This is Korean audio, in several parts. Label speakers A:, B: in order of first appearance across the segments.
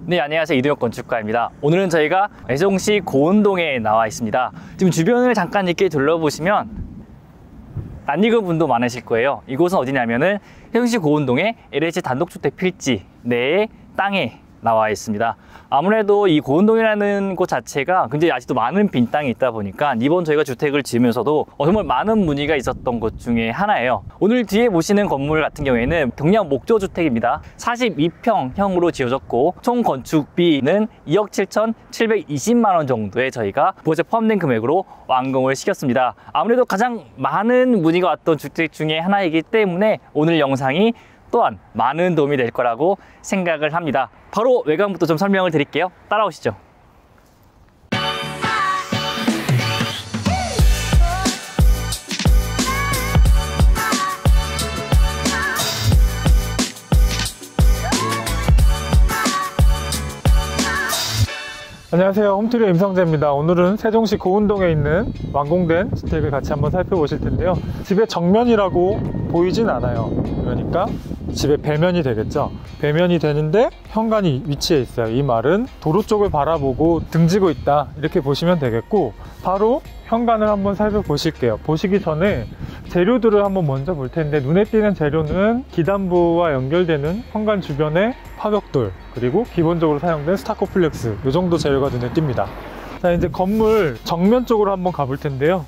A: 네, 안녕하세요. 이동혁 건축가입니다. 오늘은 저희가 세종시 고운동에 나와 있습니다. 지금 주변을 잠깐 이렇게 둘러보시면 낯익은 분도 많으실 거예요. 이곳은 어디냐면은 세종시 고운동의 LH 단독주택 필지 내의 땅에 나와 있습니다. 아무래도 이 고운동이라는 곳 자체가 굉장히 아직도 많은 빈 땅이 있다 보니까 이번 저희가 주택을 지으면서도 정말 많은 문의가 있었던 것 중에 하나예요. 오늘 뒤에 보시는 건물 같은 경우에는 경량 목조주택입니다. 42평형으로 지어졌고 총 건축비는 2억 7,720만 원 정도에 저희가 부가세 포함된 금액으로 완공을 시켰습니다. 아무래도 가장 많은 문의가 왔던 주택 중에 하나이기 때문에 오늘 영상이 또한 많은 도움이 될 거라고 생각을 합니다. 바로 외관부터 좀 설명을 드릴게요. 따라오시죠.
B: 안녕하세요, 홈트리오 임성재입니다. 오늘은 세종시 고운동에 있는 완공된 주택을 같이 한번 살펴보실 텐데요, 집의 정면이라고 보이진 않아요. 그러니까 집의 배면이 되겠죠. 배면이 되는데 현관이 위치해 있어요. 이 말은 도로 쪽을 바라보고 등지고 있다, 이렇게 보시면 되겠고, 바로 현관을 한번 살펴보실게요. 보시기 전에 재료들을 한번 먼저 볼 텐데, 눈에 띄는 재료는 기단부와 연결되는 현관 주변의 파벽돌, 그리고 기본적으로 사용된 스타코플렉스, 이 정도 재료가 눈에 띕니다. 자, 이제 건물 정면 쪽으로 한번 가볼 텐데요,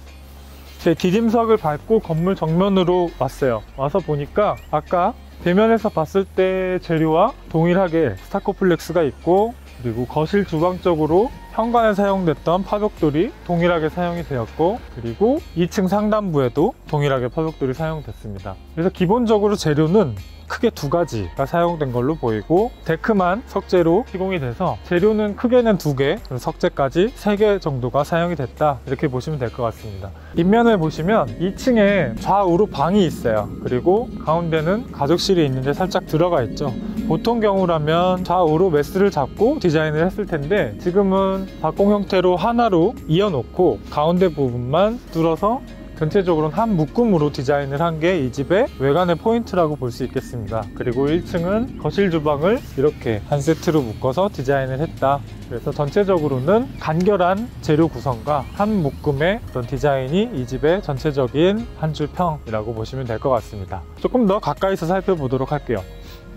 B: 제 디딤석을 밟고 건물 정면으로 왔어요. 와서 보니까 아까 배면에서 봤을 때 재료와 동일하게 스타코플렉스가 있고, 그리고 거실 주방 쪽으로 현관에 사용됐던 파벽돌이 동일하게 사용이 되었고, 그리고 2층 상단부에도 동일하게 파벽돌이 사용됐습니다. 그래서 기본적으로 재료는 크게 두 가지가 사용된 걸로 보이고, 데크만 석재로 시공이 돼서 재료는 크게는 2개, 석재까지 3개 정도가 사용이 됐다, 이렇게 보시면 될 것 같습니다. 뒷면을 보시면 2층에 좌우로 방이 있어요. 그리고 가운데는 가족실이 있는데 살짝 들어가 있죠. 보통 경우라면 좌우로 메스를 잡고 디자인을 했을 텐데, 지금은 박공 형태로 하나로 이어놓고 가운데 부분만 뚫어서 전체적으로는 한 묶음으로 디자인을 한 게 이 집의 외관의 포인트라고 볼 수 있겠습니다. 그리고 1층은 거실 주방을 이렇게 한 세트로 묶어서 디자인을 했다. 그래서 전체적으로는 간결한 재료 구성과 한 묶음의 어떤 디자인이 이 집의 전체적인 한 줄 평이라고 보시면 될 것 같습니다. 조금 더 가까이서 살펴보도록 할게요.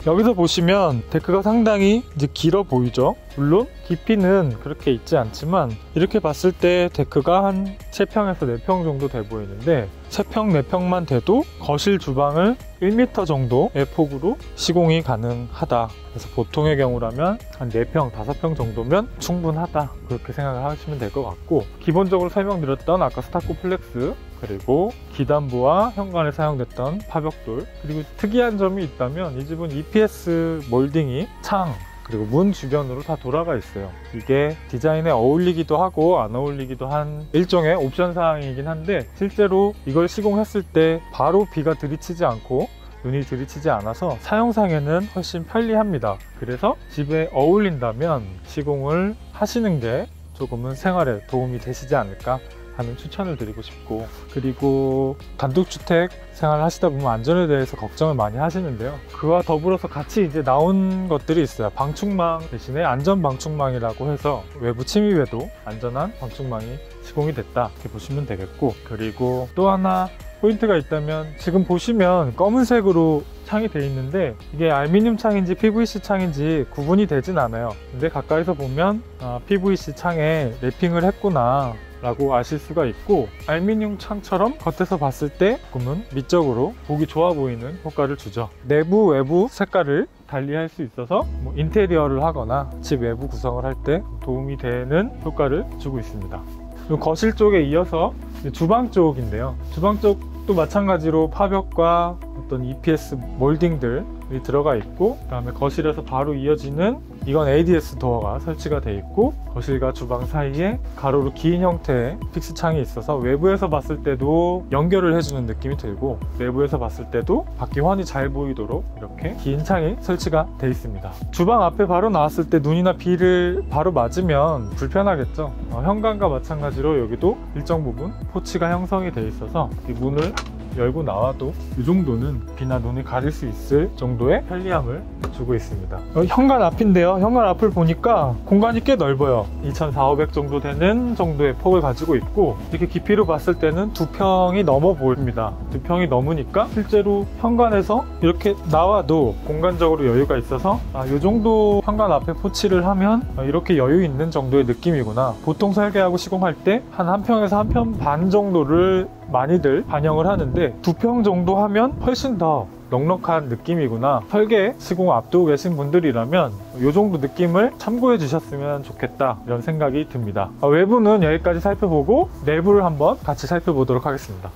B: 여기서 보시면 데크가 상당히 이제 길어 보이죠. 물론 깊이는 그렇게 있지 않지만 이렇게 봤을 때 데크가 한 3평에서 4평 정도 돼 보이는데, 3평, 4평만 돼도 거실 주방을 1m 정도의 폭으로 시공이 가능하다. 그래서 보통의 경우라면 한 4평, 5평 정도면 충분하다, 그렇게 생각을 하시면 될 것 같고, 기본적으로 설명드렸던 아까 스타코플렉스, 그리고 기단부와 현관에 사용됐던 파벽돌, 그리고 특이한 점이 있다면 이 집은 EPS 몰딩이 창, 그리고 문 주변으로 다 돌아가 있어요. 이게 디자인에 어울리기도 하고 안 어울리기도 한 일종의 옵션 사항이긴 한데, 실제로 이걸 시공했을 때 바로 비가 들이치지 않고 눈이 들이치지 않아서 사용상에는 훨씬 편리합니다. 그래서 집에 어울린다면 시공을 하시는 게 조금은 생활에 도움이 되시지 않을까 하는 추천을 드리고 싶고, 그리고 단독주택 생활을 하시다 보면 안전에 대해서 걱정을 많이 하시는데요, 그와 더불어서 같이 이제 나온 것들이 있어요. 방충망 대신에 안전 방충망이라고 해서 외부 침입에도 안전한 방충망이 시공이 됐다, 이렇게 보시면 되겠고, 그리고 또 하나 포인트가 있다면, 지금 보시면 검은색으로 창이 되어 있는데 이게 알루미늄 창인지 PVC 창인지 구분이 되진 않아요. 근데 가까이서 보면 PVC 창에 랩핑을 했구나 라고 아실 수가 있고, 알루미늄 창처럼 겉에서 봤을 때 조금은 미적으로 보기 좋아 보이는 효과를 주죠. 내부 외부 색깔을 달리할 수 있어서 인테리어를 하거나 집 외부 구성을 할 때 도움이 되는 효과를 주고 있습니다. 그리고 거실 쪽에 이어서 주방 쪽인데요, 주방 쪽도 마찬가지로 파벽과 어떤 EPS 몰딩들이 들어가 있고, 그 다음에 거실에서 바로 이어지는, 이건 ADS 도어가 설치가 되어 있고, 거실과 주방 사이에 가로로 긴 형태의 픽스 창이 있어서 외부에서 봤을 때도 연결을 해주는 느낌이 들고, 내부에서 봤을 때도 밖이 훤히 잘 보이도록 이렇게 긴 창이 설치가 되어 있습니다. 주방 앞에 바로 나왔을 때 눈이나 비를 바로 맞으면 불편하겠죠. 현관과 마찬가지로 여기도 일정 부분 포치가 형성이 되어 있어서 이 문을 열고 나와도 이 정도는 비나 눈이 가릴 수 있을 정도의 편리함을 주고 있습니다. 현관 앞인데요. 현관 앞을 보니까 공간이 꽤 넓어요. 2,400 정도 되는 정도의 폭을 가지고 있고, 이렇게 깊이로 봤을 때는 2평이 넘어 보입니다. 2평이 넘으니까 실제로 현관에서 이렇게 나와도 공간적으로 여유가 있어서 이 정도 현관 앞에 포치를 하면 이렇게 여유 있는 정도의 느낌이구나. 보통 설계하고 시공할 때 한 평에서 1평 반 정도를 많이들 반영을 하는데 2평 정도 하면 훨씬 더 넉넉한 느낌이구나. 설계 시공 앞두고 계신 분들이라면 이 정도 느낌을 참고해 주셨으면 좋겠다, 이런 생각이 듭니다. 외부는 여기까지 살펴보고 내부를 한번 같이 살펴보도록 하겠습니다.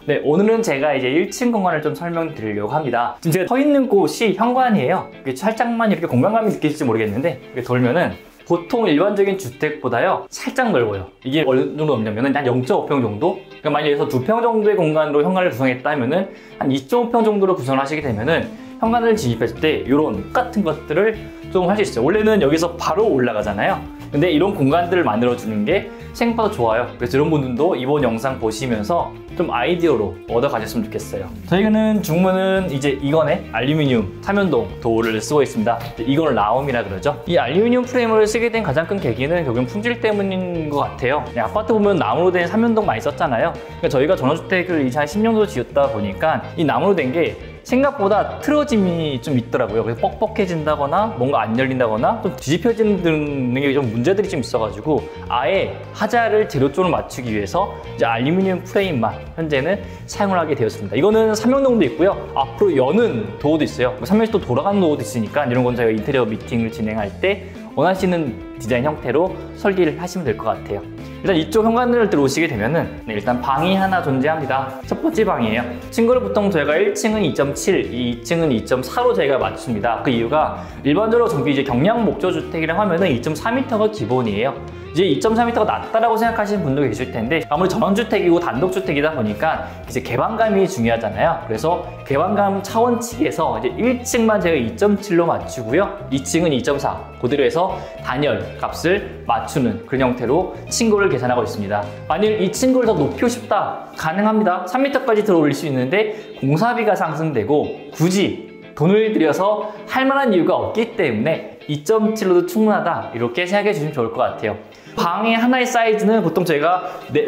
A: 네, 오늘은 제가 이제 1층 공간을 좀 설명드리려고 합니다. 지금 제가 서 있는 곳이 현관이에요. 살짝만 이렇게 공간감이 느껴질지 모르겠는데, 이렇게 돌면은 보통 일반적인 주택보다요 살짝 넓어요. 이게 어느 정도 넓냐면은 한 0.5평 정도? 그러니까 만약에 여기서 2평 정도의 공간으로 현관을 구성했다 하면은 한 2.5평 정도로 구성을 하시게 되면은 현관을 진입했을 때 이런 똑같은 것들을 좀 할 수 있어요. 원래는 여기서 바로 올라가잖아요. 근데 이런 공간들을 만들어주는 게 생각보다 좋아요. 그래서 이런 분들도 이번 영상 보시면서 좀 아이디어로 얻어 가셨으면 좋겠어요. 저희는 중문은 이제 이건의 알루미늄 삼연동 도어를 쓰고 있습니다. 이걸 라움이라 그러죠. 이 알루미늄 프레임을 쓰게 된 가장 큰 계기는 결국은 품질 때문인 것 같아요. 아파트 보면 나무로 된 삼연동 많이 썼잖아요. 그러니까 저희가 전원주택을 이제 한 10년 정도 지었다 보니까 이 나무로 된 게 생각보다 틀어짐이 좀 있더라고요. 그래서 뻑뻑해진다거나 뭔가 안 열린다거나 좀 뒤집혀지는 게 좀 문제들이 좀 있어가지고 아예 하자를 재료 쪽으로 맞추기 위해서 이제 알루미늄 프레임만 현재는 사용을 하게 되었습니다. 이거는 삼연동도 있고요. 앞으로 여는 도어도 있어요. 3면씩 또 돌아가는 도어도 있으니까 이런 건 저희가 인테리어 미팅을 진행할 때 원하시는 디자인 형태로 설계를 하시면 될 것 같아요. 일단 이쪽 현관을 들어오시게 되면은 일단 방이 하나 존재합니다. 첫 번째 방이에요. 층고를 보통 저희가 1층은 2.7, 2층은 2.4로 저희가 맞춥니다. 그 이유가 일반적으로 정비 이제 경량 목조 주택이라고 하면은 2.4m가 기본이에요. 이제 2.4m가 낮다라고 생각하시는 분도 계실 텐데 아무리 전원주택이고 단독주택이다 보니까 이제 개방감이 중요하잖아요. 그래서 개방감 차원 측에서 이제 1층만 제가 2.7로 맞추고요. 2층은 2.4 그대로 해서 단열 값을 맞추는 그런 형태로 층고를 계산하고 있습니다. 만약 이 층고를 더 높이고 싶다 가능합니다. 3m까지 들어 올릴 수 있는데 공사비가 상승되고 굳이 돈을 들여서 할 만한 이유가 없기 때문에 2.7로도 충분하다 이렇게 생각해 주시면 좋을 것 같아요. 방의 하나의 사이즈는 보통 저희가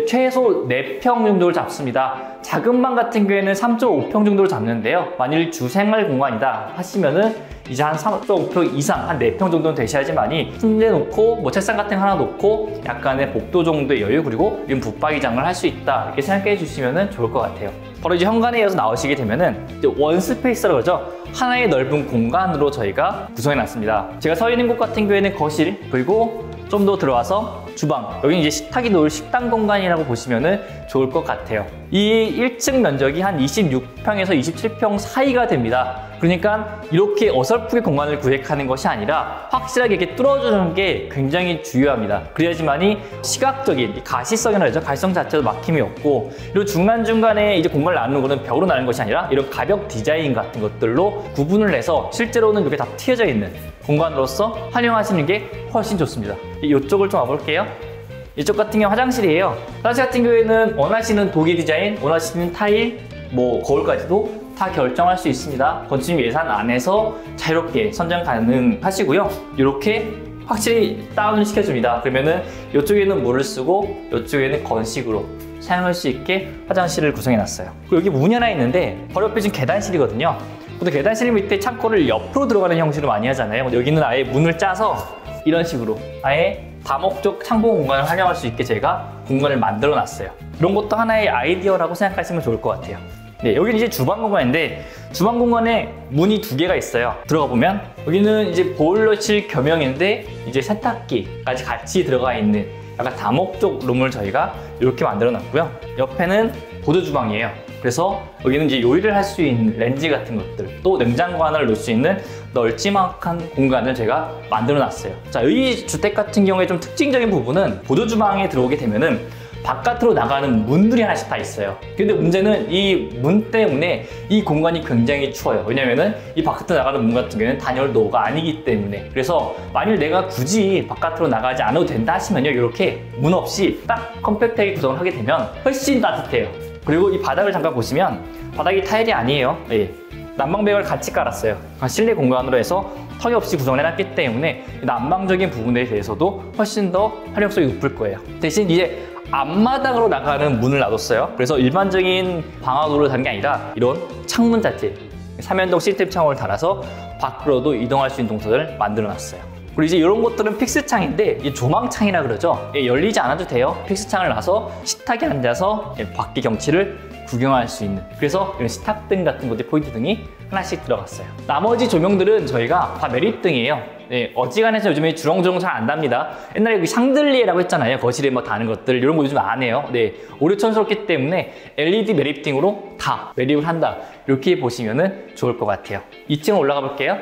A: 최소 4평 정도를 잡습니다. 작은 방 같은 경우에는 3.5평 정도를 잡는데요. 만일 주생활 공간이다 하시면은 이제 한 3.5평 이상, 한 4평 정도는 되셔야지만이 침대 놓고 뭐 책상 같은 거 하나 놓고 약간의 복도 정도의 여유 그리고 이런 붙박이장을 할 수 있다 이렇게 생각해 주시면 좋을 것 같아요. 바로 이제 현관에 이어서 나오시게 되면은 이제 원스페이스라고 그러죠. 하나의 넓은 공간으로 저희가 구성해 놨습니다. 제가 서 있는 곳 같은 경우에는 거실 그리고 좀 더 들어와서 주방, 여기는 이제 식탁이 놓을 식당 공간이라고 보시면 좋을 것 같아요. 이 1층 면적이 한 26평에서 27평 사이가 됩니다. 그러니까 이렇게 어설프게 공간을 구획하는 것이 아니라 확실하게 이렇게 뚫어주는 게 굉장히 중요합니다. 그래야지만이 시각적인 가시성이라 그러죠. 가시성 자체도 막힘이 없고, 그리고 중간중간에 이제 공간을 나누는 거는 벽으로 나누는 것이 아니라 이런 가벽 디자인 같은 것들로 구분을 해서 실제로는 이렇게 다 튀어져 있는 공간으로서 활용하시는 게 훨씬 좋습니다. 이쪽을 좀 와볼게요. 이쪽 같은 경우 화장실이에요. 화장실 같은 경우에는 원하시는 도기 디자인, 원하시는 타일, 뭐 거울까지도 다 결정할 수 있습니다. 건축 예산 안에서 자유롭게 선정 가능하시고요. 이렇게 확실히 다운을 시켜줍니다. 그러면은 이쪽에는 물을 쓰고 이쪽에는 건식으로 사용할 수 있게 화장실을 구성해놨어요. 그리고 여기 문이 하나 있는데 바로 옆에 지금 계단실이거든요. 보통 계단실 밑에 창고를 옆으로 들어가는 형식으로 많이 하잖아요. 근데 여기는 아예 문을 짜서 이런 식으로 아예 다목적 창고 공간을 활용할 수 있게 제가 공간을 만들어 놨어요. 이런 것도 하나의 아이디어라고 생각하시면 좋을 것 같아요. 네, 여기는 이제 주방 공간인데 주방 공간에 문이 2개가 있어요. 들어가 보면 여기는 이제 보일러실 겸용인데 이제 세탁기까지 같이 들어가 있는 약간 다목적 룸을 저희가 이렇게 만들어 놨고요. 옆에는 보드 주방이에요. 그래서 여기는 이제 요리를 할 수 있는 렌즈 같은 것들, 또 냉장고 하나를 놓을 수 있는 널찍한 공간을 제가 만들어 놨어요. 자, 이 주택 같은 경우에 좀 특징적인 부분은 보드 주방에 들어오게 되면은 바깥으로 나가는 문들이 하나씩 다 있어요. 근데 문제는 이 문 때문에 이 공간이 굉장히 추워요. 왜냐면은 이 바깥으로 나가는 문 같은 경우에는 단열 도어가 아니기 때문에. 그래서 만일 내가 굳이 바깥으로 나가지 않아도 된다 하시면요, 이렇게 문 없이 딱 컴팩트하게 구성을 하게 되면 훨씬 따뜻해요. 그리고 이 바닥을 잠깐 보시면 바닥이 타일이 아니에요. 예. 난방벽을 같이 깔았어요. 실내 공간으로 해서 턱이 없이 구성을 해놨기 때문에 난방적인 부분에 대해서도 훨씬 더 활용성이 높을 거예요. 대신 이제 앞마당으로 나가는 문을 놔뒀어요. 그래서 일반적인 방화로를 단 게 아니라 이런 창문 자체 3연동 시스템 창호를 달아서 밖으로도 이동할 수 있는 동선을 만들어 놨어요. 그리고 이제 이런 것들은 픽스창인데 이 조망창이라 그러죠. 열리지 않아도 돼요. 픽스창을 놔서 식탁에 앉아서 밖의 경치를 구경할 수 있는, 그래서 이런 식탁등 같은 것들 포인트 등이 하나씩 들어갔어요. 나머지 조명들은 저희가 다 매립등이에요. 네, 어지간해서 요즘에 주렁주렁 잘 안 답니다. 옛날에 그 샹들리에라고 했잖아요. 거실에 막 다는 것들, 이런 거 요즘 안 해요. 네, 오류천스럽기 때문에 LED 매립등으로 다 매립을 한다, 이렇게 보시면 좋을 것 같아요. 2층 올라가 볼게요.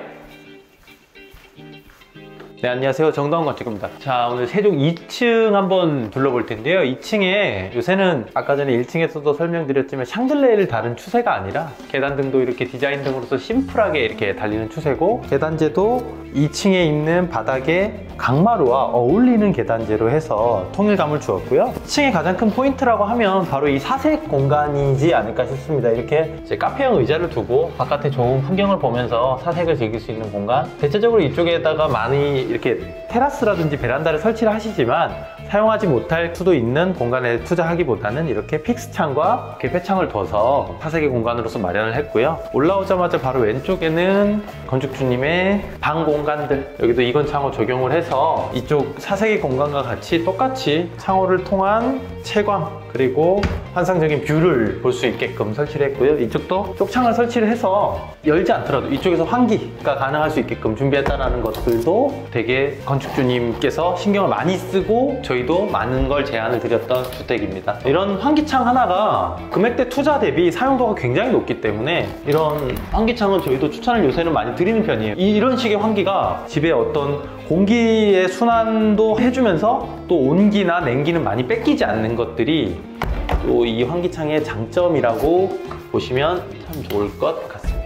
C: 네, 안녕하세요. 정다운 건축입니다. 자, 오늘 세종 2층 한번 둘러볼 텐데요. 2층에 요새는 아까 전에 1층에서도 설명드렸지만 샹들레를 다른 추세가 아니라 계단등도 이렇게 디자인 등으로서 심플하게 이렇게 달리는 추세고, 계단재도 2층에 있는 바닥에 강마루와 어울리는 계단재로 해서 통일감을 주었고요. 2층의 가장 큰 포인트라고 하면 바로 이 사색 공간이지 않을까 싶습니다. 이렇게 이제 카페형 의자를 두고 바깥에 좋은 풍경을 보면서 사색을 즐길 수 있는 공간. 대체적으로 이쪽에다가 많이 이렇게 테라스라든지 베란다를 설치를 하시지만 사용하지 못할 수도 있는 공간에 투자하기보다는 이렇게 픽스창과 개폐창을 둬서 사색의 공간으로서 마련을 했고요. 올라오자마자 바로 왼쪽에는 건축주님의 방 공간들, 여기도 이건 창호 적용을 해서 이쪽 사색의 공간과 같이 똑같이 창호를 통한 채광 그리고 환상적인 뷰를 볼 수 있게끔 설치를 했고요. 이쪽도 쪽창을 설치를 해서 열지 않더라도 이쪽에서 환기가 가능할 수 있게끔 준비했다는 것들도 되게 건축주님께서 신경을 많이 쓰고 저희도 많은 걸 제안을 드렸던 주택입니다. 이런 환기창 하나가 금액대 투자 대비 사용도가 굉장히 높기 때문에 이런 환기창은 저희도 추천을 요새는 많이 드리는 편이에요. 이런 식의 환기가 집에 어떤 공기의 순환도 해주면서 또 온기나 냉기는 많이 뺏기지 않는 것들이 또 이 환기창의 장점이라고 보시면 참 좋을 것 같습니다.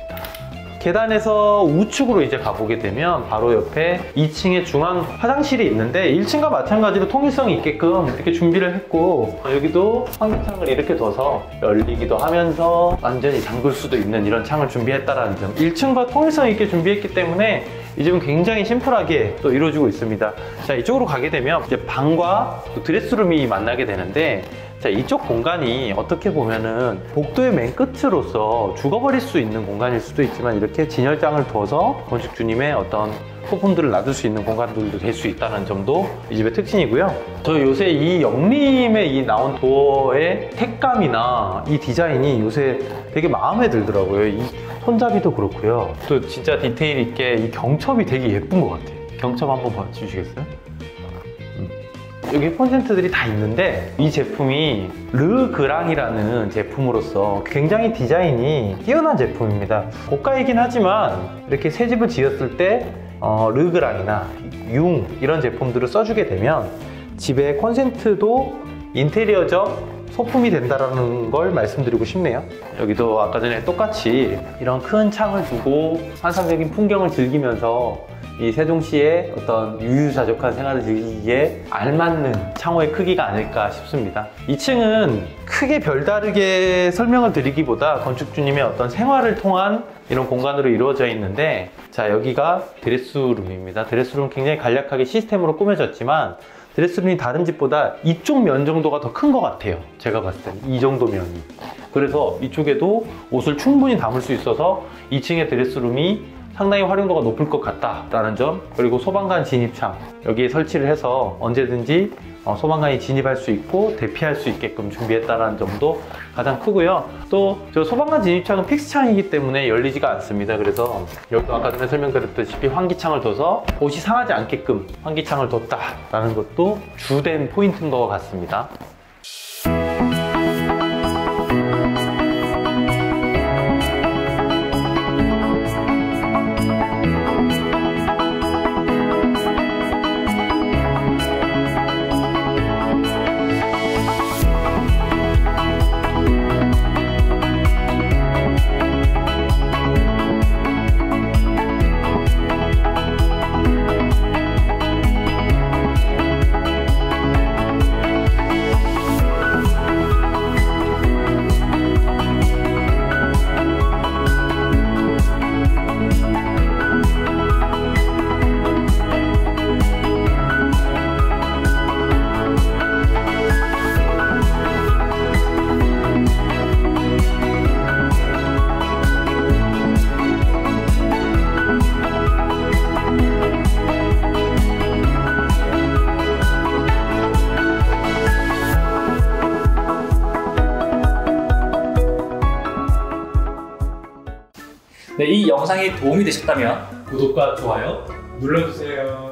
C: 계단에서 우측으로 이제 가보게 되면 바로 옆에 2층에 중앙 화장실이 있는데 1층과 마찬가지로 통일성이 있게끔 이렇게 준비를 했고, 여기도 환기창을 이렇게 둬서 열리기도 하면서 완전히 잠글 수도 있는 이런 창을 준비했다는 점, 1층과 통일성 있게 준비했기 때문에 이 집은 굉장히 심플하게 또 이루어지고 있습니다. 자, 이쪽으로 가게 되면 이제 방과 또 드레스룸이 만나게 되는데, 자, 이쪽 공간이 어떻게 보면은 복도의 맨 끝으로서 죽어버릴 수 있는 공간일 수도 있지만 이렇게 진열장을 둬서 건축주님의 어떤 소품들을 놔둘 수 있는 공간들도 될 수 있다는 점도 이 집의 특징이고요. 저 요새 이 영림에 이 나온 도어의 택감이나 이 디자인이 요새 되게 마음에 들더라고요. 이 손잡이도 그렇고요. 또 진짜 디테일 있게 이 경첩이 되게 예쁜 것 같아요. 경첩 한번 봐주시겠어요? 여기 콘센트들이 다 있는데 이 제품이 르그랑이라는 제품으로서 굉장히 디자인이 뛰어난 제품입니다. 고가이긴 하지만 이렇게 새 집을 지었을 때 르그랑이나 융 이런 제품들을 써주게 되면 집의 콘센트도 인테리어적 소품이 된다는 걸 말씀드리고 싶네요. 여기도 아까 전에 똑같이 이런 큰 창을 두고 환상적인 풍경을 즐기면서 이 세종시의 어떤 유유자적한 생활을 즐기기에 알맞는 창호의 크기가 아닐까 싶습니다. 2층은 크게 별다르게 설명을 드리기보다 건축주님의 어떤 생활을 통한 이런 공간으로 이루어져 있는데, 자, 여기가 드레스룸입니다. 드레스룸 굉장히 간략하게 시스템으로 꾸며졌지만 드레스룸이 다른 집보다 이쪽 면 정도가 더 큰 것 같아요. 제가 봤을 때는 이 정도 면이. 그래서 이쪽에도 옷을 충분히 담을 수 있어서 2층의 드레스룸이 상당히 활용도가 높을 것 같다라는 점, 그리고 소방관 진입창 여기에 설치를 해서 언제든지 소방관이 진입할 수 있고 대피할 수 있게끔 준비했다는 점도 가장 크고요. 또 저 소방관 진입창은 픽스창이기 때문에 열리지가 않습니다. 그래서 여기도 아까 전에 설명드렸다시피 환기창을 둬서 옷이 상하지 않게끔 환기창을 뒀다라는 것도 주된 포인트인 것 같습니다.
A: 네, 이 영상이 도움이 되셨다면
C: 구독과 좋아요
B: 눌러주세요.